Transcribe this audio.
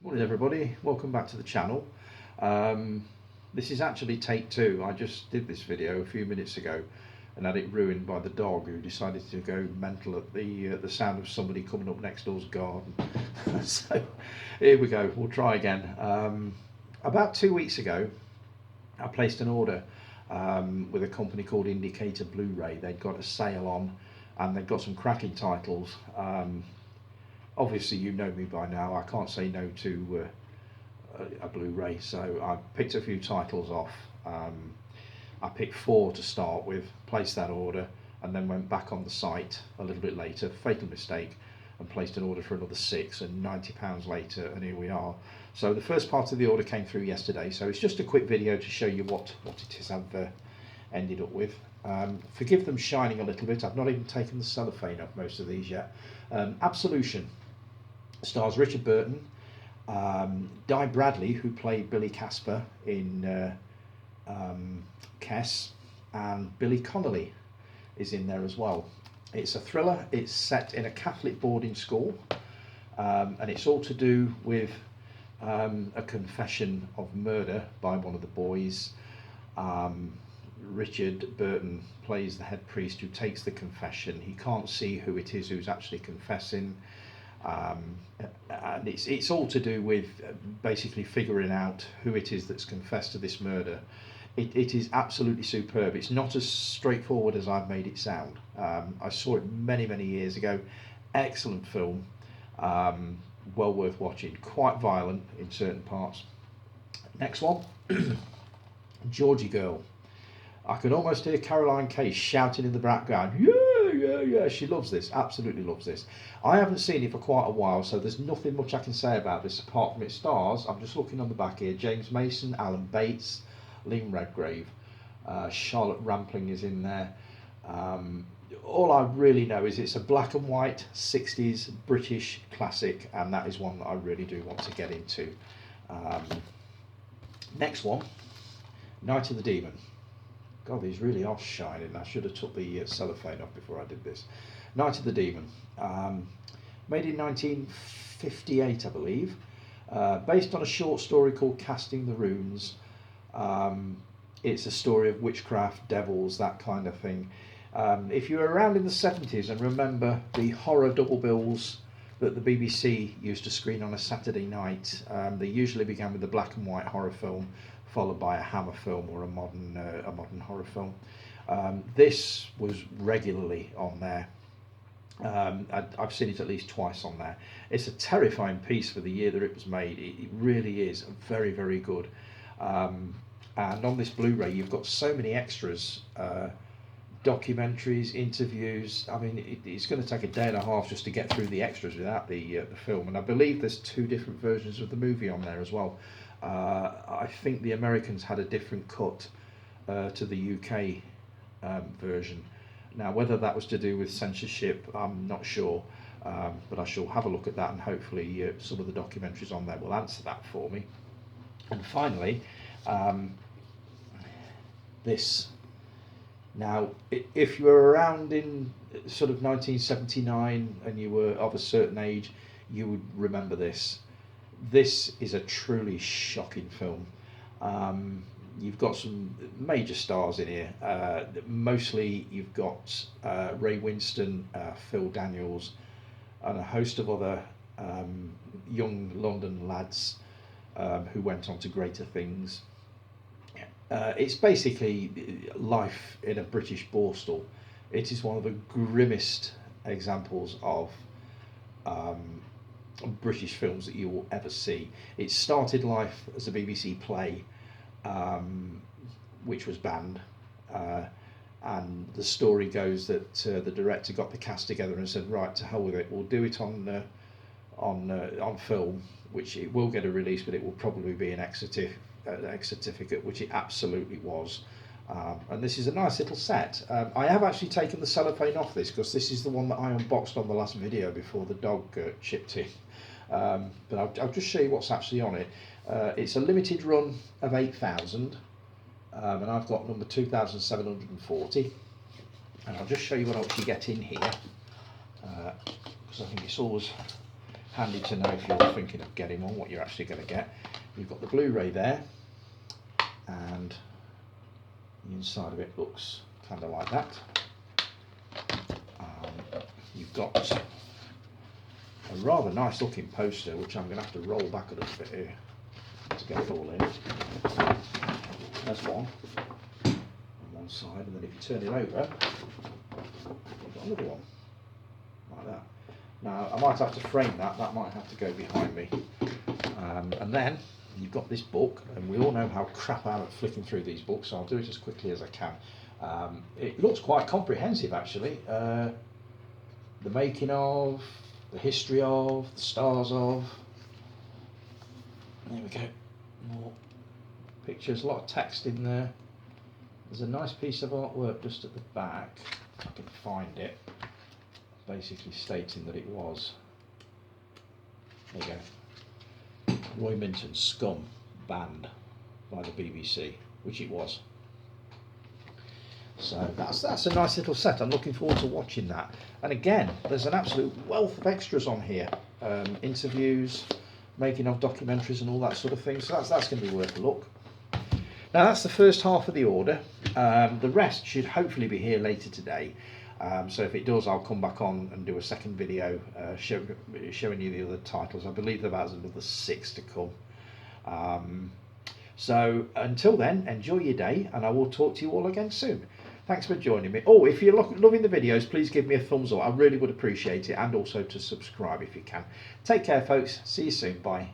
Morning everybody, welcome back to the channel. This is actually take two. I just did this video a few minutes ago and had it ruined by the dog who decided to go mental at the sound of somebody coming up next door's garden. So here we go, we'll try again. About 2 weeks ago I placed an order with a company called Indicator Bluray. They'd got a sale on and they'd got some cracking titles. Obviously you know me by now, I can't say no to a Blu-ray, so I picked a few titles off. I picked 4 to start with, placed that order, and then went back on the site a little bit later, fatal mistake, and placed an order for another 6, and £90 later, and here we are. So the first part of the order came through yesterday, so it's just a quick video to show you what it is I've ended up with. Forgive them shining a little bit, I've not even taken the cellophane off most of these yet. Absolution stars Richard Burton, Di Bradley, who played Billy Casper in Kess, and Billy Connolly is in there as well. It's a thriller, it's set in a Catholic boarding school, and it's all to do with a confession of murder by one of the boys. Richard Burton plays the head priest who takes the confession. He can't see who it is who's actually confessing. And it's all to do with basically figuring out who it is that's confessed to this murder. It is absolutely superb. It's not as straightforward as I've made it sound. I saw it many years ago. Excellent film, well worth watching. Quite violent in certain parts. Next one, Georgie Girl. I could almost hear Caroline Case shouting in the background, yeah, she loves this, absolutely loves this. I haven't seen it for quite a while, so there's nothing much I can say about this apart from its stars. I'm just looking on the back here, James Mason, Alan Bates, Liam Redgrave, Charlotte Rampling is in there. All I really know is it's a black and white 60s British classic, and that is one that I really do want to get into. Next one, Night of the Demon. God, these really are shining. I should have took the cellophane off before I did this. Night of the Demon, made in 1958, I believe, based on a short story called Casting the Runes. It's a story of witchcraft, devils, that kind of thing. If you were around in the 70s and remember the horror double bills that the BBC used to screen on a Saturday night, they usually began with a black and white horror film, followed by a Hammer film or a modern horror film. This was regularly on there. I've seen it at least twice on there. It's a terrifying piece for the year that it was made. It really is very good. And on this Blu-ray you've got so many extras, documentaries, interviews. I mean, it's going to take a day and a half just to get through the extras without the film, and I believe there's 2 different versions of the movie on there as well. I think the Americans had a different cut to the UK version. Now, whether that was to do with censorship, I'm not sure, but I shall have a look at that, and hopefully some of the documentaries on there will answer that for me. And finally, this. Now, if you were around in sort of 1979 and you were of a certain age, you would remember this. This is a truly shocking film. You've got some major stars in here. Mostly you've got Ray Winstone, Phil Daniels, and a host of other young London lads who went on to greater things. It's basically life in a British borstal. It is one of the grimmest examples of British films that you will ever see. It started life as a BBC play, which was banned, and the story goes that the director got the cast together and said, right, to hell with it, we'll do it on film, which it will get a release, but it will probably be an X certificate, which it absolutely was. And this is a nice little set. I have actually taken the cellophane off this because this is the one that I unboxed on the last video before the dog chipped in. But I'll just show you what's actually on it. It's a limited run of 8,000, and I've got number 2,740. And I'll just show you what else you get in here, because I think it's always handy to know if you're thinking of getting one, what you're actually going to get. You've got the Blu-ray there, and the inside of it looks kind of like that. You've got a rather nice looking poster, which I'm going to have to roll back a little bit here to get it all in. There's one on one side, and then if you turn it over, you've got another one like that. Now I might have to frame that, that might have to go behind me. And then you've got this book, and we all know how crap I am at flicking through these books, so I'll do it as quickly as I can. It looks quite comprehensive actually. The making of, the history of, the stars of. There we go. More pictures, a lot of text in there. There's a nice piece of artwork just at the back, if I can find it, basically stating that it was, there you go, Roy Minton's Scum, banned by the BBC, which it was. So that's a nice little set. I'm looking forward to watching that. And again, there's an absolute wealth of extras on here. Interviews, making of documentaries and all that sort of thing. So that's going to be worth a look. Now that's the first half of the order. The rest should hopefully be here later today. So if it does, I'll come back on and do a second video showing you the other titles. I believe there's another 6 to come. So until then, enjoy your day, and I will talk to you all again soon. Thanks for joining me. Oh, if you're loving the videos, please give me a thumbs up. I really would appreciate it, and also to subscribe if you can. Take care, folks. See you soon. Bye.